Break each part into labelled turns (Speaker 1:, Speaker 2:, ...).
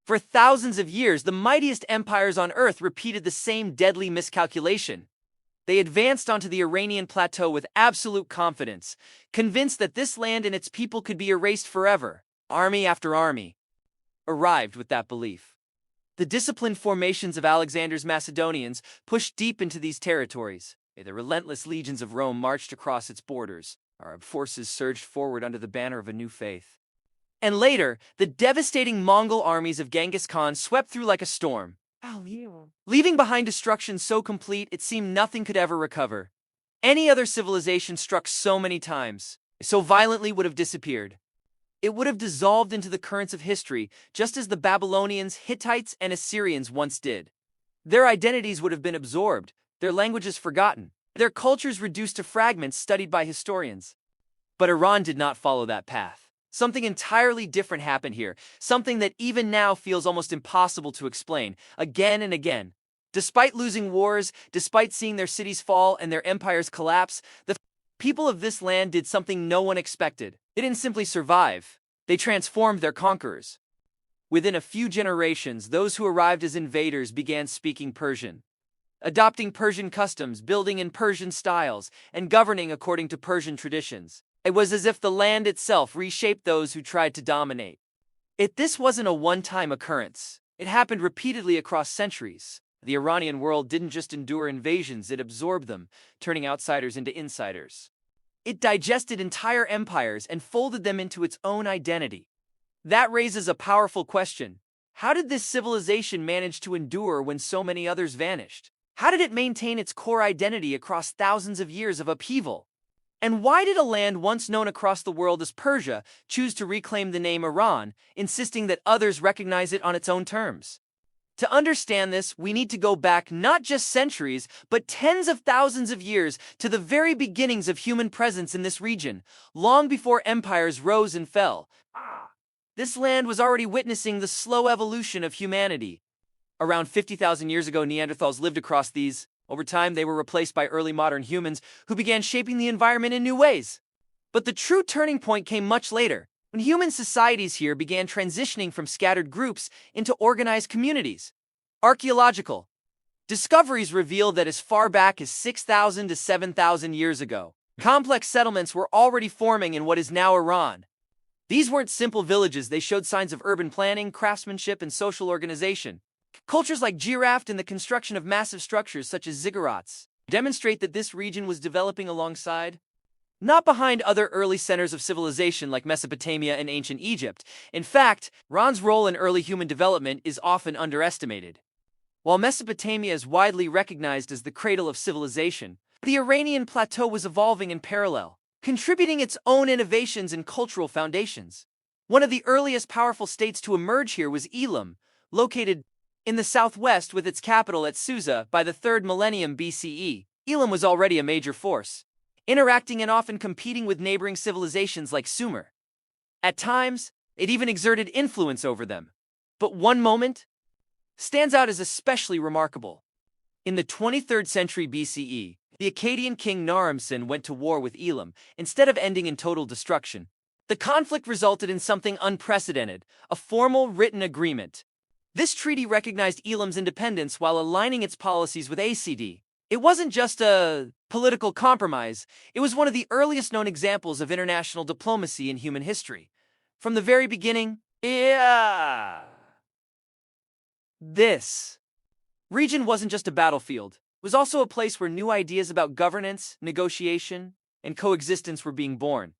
Speaker 1: For thousands of years, the mightiest empires on Earth repeated the same deadly miscalculation. They advanced onto the Iranian plateau with absolute confidence, convinced that this land and its people could be erased forever. Army after army arrived with that belief. The disciplined formations of Alexander's Macedonians pushed deep into these territories. The relentless legions of Rome marched across its borders. Arab forces surged forward under the banner of a new faith. And later, the devastating Mongol armies of Genghis Khan swept through like a storm, leaving behind destruction so complete it seemed nothing could ever recover. Any other civilization struck so many times, so violently would have disappeared. It would have dissolved into the currents of history, just as the Babylonians, Hittites, and Assyrians once did. Their identities would have been absorbed, their languages forgotten, their cultures reduced to fragments studied by historians. But Iran did not follow that path. Something entirely different happened here, something that even now feels almost impossible to explain, again and again. Despite losing wars, despite seeing their cities fall and their empires collapse, the people of this land did something no one expected. They didn't simply survive, they transformed their conquerors. Within a few generations, those who arrived as invaders began speaking Persian, adopting Persian customs, building in Persian styles, and governing according to Persian traditions. It was as if the land itself reshaped those who tried to dominate. This wasn't a one-time occurrence. It happened repeatedly across centuries. The Iranian world didn't just endure invasions, it absorbed them, turning outsiders into insiders. It digested entire empires and folded them into its own identity. That raises a powerful question. How did this civilization manage to endure when so many others vanished? How did it maintain its core identity across thousands of years of upheaval? And why did a land once known across the world as Persia choose to reclaim the name Iran, insisting that others recognize it on its own terms? To understand this, we need to go back not just centuries, but tens of thousands of years to the very beginnings of human presence in this region, long before empires rose and fell. This land was already witnessing the slow evolution of humanity. Around 50,000 years ago, Neanderthals lived across these. Over time, they were replaced by early modern humans who began shaping the environment in new ways. But the true turning point came much later, when human societies here began transitioning from scattered groups into organized communities. Archaeological discoveries reveal that as far back as 6,000 to 7,000 years ago, complex settlements were already forming in what is now Iran. These weren't simple villages, they showed signs of urban planning, craftsmanship, and social organization. Cultures like Giraffe and the construction of massive structures such as ziggurats demonstrate that this region was developing alongside, not behind, other early centers of civilization like Mesopotamia and ancient Egypt. In fact, Iran's role in early human development is often underestimated. While Mesopotamia is widely recognized as the cradle of civilization, the Iranian plateau was evolving in parallel, contributing its own innovations and cultural foundations. One of the earliest powerful states to emerge here was Elam, located in the southwest with its capital at Susa by the 3rd millennium BCE. Elam was already a major force, interacting and often competing with neighboring civilizations like Sumer. At times, it even exerted influence over them. But one moment stands out as especially remarkable. In the 23rd century BCE, the Akkadian king Naram-Sin went to war with Elam, instead of ending in total destruction. The conflict resulted in something unprecedented, a formal written agreement. This treaty recognized Elam's independence while aligning its policies with ACD. It wasn't just a political compromise, it was one of the earliest known examples of international diplomacy in human history. From the very beginning, this region wasn't just a battlefield, it was also a place where new ideas about governance, negotiation, and coexistence were being born.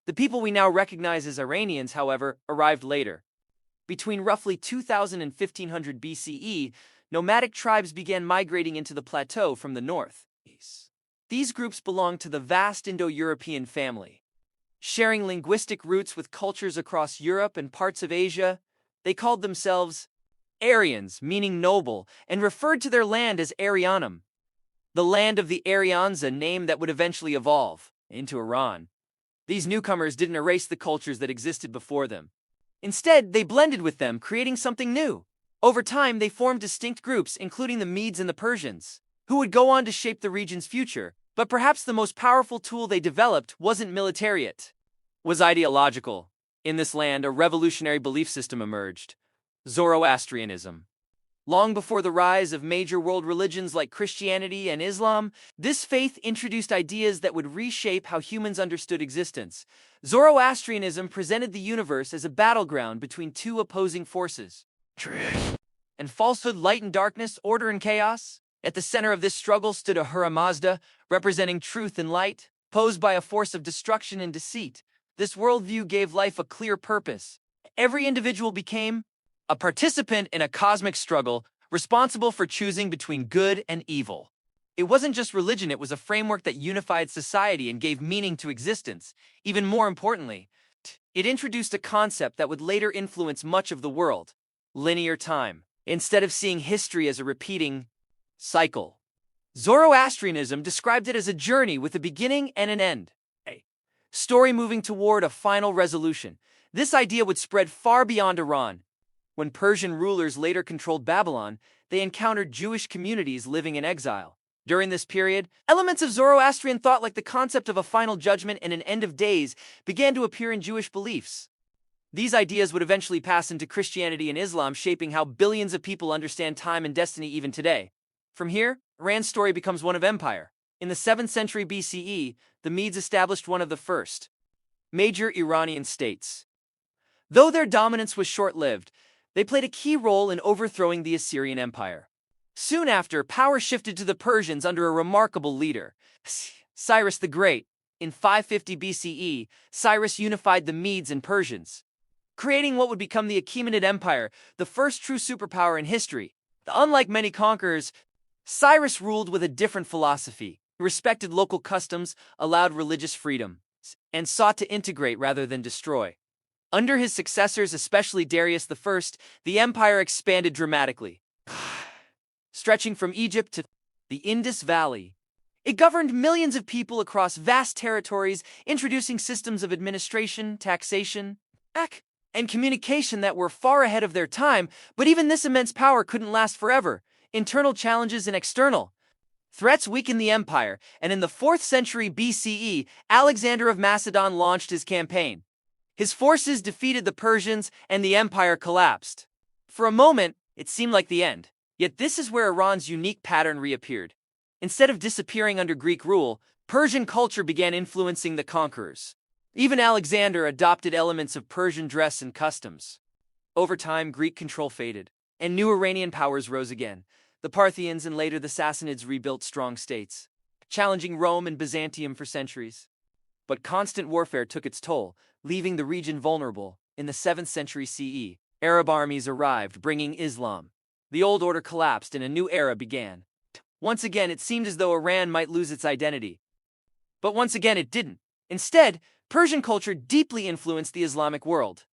Speaker 1: The people we now recognize as Iranians, however, arrived later. Between roughly 2000 and 1500 BCE, nomadic tribes began migrating into the plateau from the north. These groups belonged to the vast Indo-European family. Sharing linguistic roots with cultures across Europe and parts of Asia, they called themselves Aryans, meaning noble, and referred to their land as Aryanum, the land of the Aryans, a name that would eventually evolve into Iran. These newcomers didn't erase the cultures that existed before them. Instead, they blended with them, creating something new. Over time, they formed distinct groups, including the Medes and the Persians, who would go on to shape the region's future. But perhaps the most powerful tool they developed wasn't military, it was ideological. In this land, a revolutionary belief system emerged. Zoroastrianism. Long before the rise of major world religions like Christianity and Islam, this faith introduced ideas that would reshape how humans understood existence. Zoroastrianism presented the universe as a battleground between two opposing forces: truth and falsehood, light and darkness, order and chaos. At the center of this struggle stood Ahura Mazda, representing truth and light, posed by a force of destruction and deceit. This worldview gave life a clear purpose. Every individual became a participant in a cosmic struggle, responsible for choosing between good and evil. It wasn't just religion, it was a framework that unified society and gave meaning to existence. Even more importantly, it introduced a concept that would later influence much of the world: linear time. Instead of seeing history as a repeating cycle, Zoroastrianism described it as a journey with a beginning and an end, a story moving toward a final resolution. This idea would spread far beyond Iran. When Persian rulers later controlled Babylon, they encountered Jewish communities living in exile. During this period, elements of Zoroastrian thought, like the concept of a final judgment and an end of days, began to appear in Jewish beliefs. These ideas would eventually pass into Christianity and Islam, shaping how billions of people understand time and destiny even today. From here, Iran's story becomes one of empire. In the 7th century BCE, the Medes established one of the first major Iranian states. Though their dominance was short-lived, they played a key role in overthrowing the Assyrian Empire. Soon after, power shifted to the Persians under a remarkable leader, Cyrus the Great. In 550 BCE, Cyrus unified the Medes and Persians, creating what would become the Achaemenid Empire, the first true superpower in history. Unlike many conquerors, Cyrus ruled with a different philosophy. He respected local customs, allowed religious freedom, and sought to integrate rather than destroy. Under his successors, especially Darius I, the empire expanded dramatically, stretching from Egypt to the Indus Valley. It governed millions of people across vast territories, introducing systems of administration, taxation, and communication that were far ahead of their time. But even this immense power couldn't last forever. Internal challenges and external threats weakened the empire, and in the 4th century BCE, Alexander of Macedon launched his campaign. His forces defeated the Persians, and the empire collapsed. For a moment, it seemed like the end. Yet this is where Iran's unique pattern reappeared. Instead of disappearing under Greek rule, Persian culture began influencing the conquerors. Even Alexander adopted elements of Persian dress and customs. Over time, Greek control faded, and new Iranian powers rose again. The Parthians and later the Sassanids rebuilt strong states, challenging Rome and Byzantium for centuries. But constant warfare took its toll, leaving the region vulnerable. In the 7th century CE, Arab armies arrived, bringing Islam. The old order collapsed and a new era began. Once again, it seemed as though Iran might lose its identity. But once again, it didn't. Instead, Persian culture deeply influenced the Islamic world.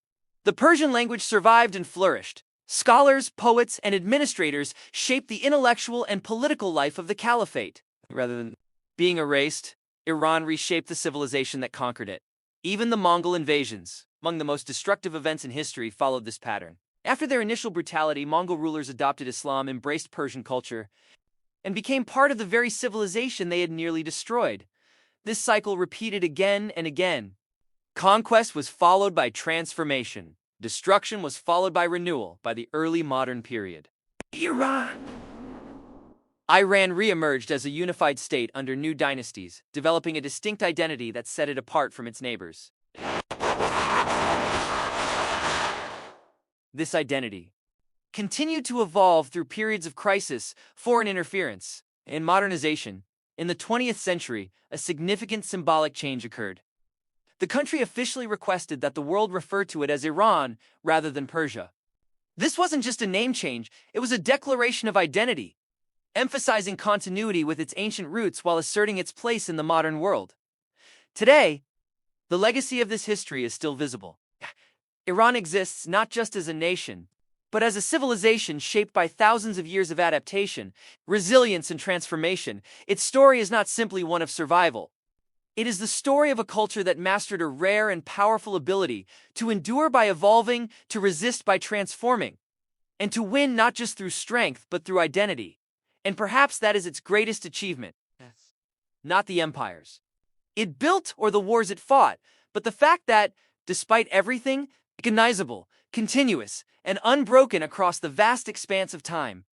Speaker 1: The Persian language survived and flourished. Scholars, poets, and administrators shaped the intellectual and political life of the caliphate. Rather than being erased, Iran reshaped the civilization that conquered it. Even the Mongol invasions, among the most destructive events in history, followed this pattern. After their initial brutality, Mongol rulers adopted Islam, embraced Persian culture, and became part of the very civilization they had nearly destroyed. This cycle repeated again and again. Conquest was followed by transformation. Destruction was followed by renewal. By the early modern period, Iran re-emerged as a unified state under new dynasties, developing a distinct identity that set it apart from its neighbors. This identity continued to evolve through periods of crisis, foreign interference, and modernization. In the 20th century, a significant symbolic change occurred. The country officially requested that the world refer to it as Iran rather than Persia. This wasn't just a name change, it was a declaration of identity, emphasizing continuity with its ancient roots while asserting its place in the modern world. Today, the legacy of this history is still visible. Iran exists not just as a nation, but as a civilization shaped by thousands of years of adaptation, resilience, and transformation. Its story is not simply one of survival. It is the story of a culture that mastered a rare and powerful ability to endure by evolving, to resist by transforming, and to win not just through strength but through identity. And perhaps that is its greatest achievement. Not the empires it built or the wars it fought, but the fact that, despite everything, recognizable, continuous, and unbroken across the vast expanse of time.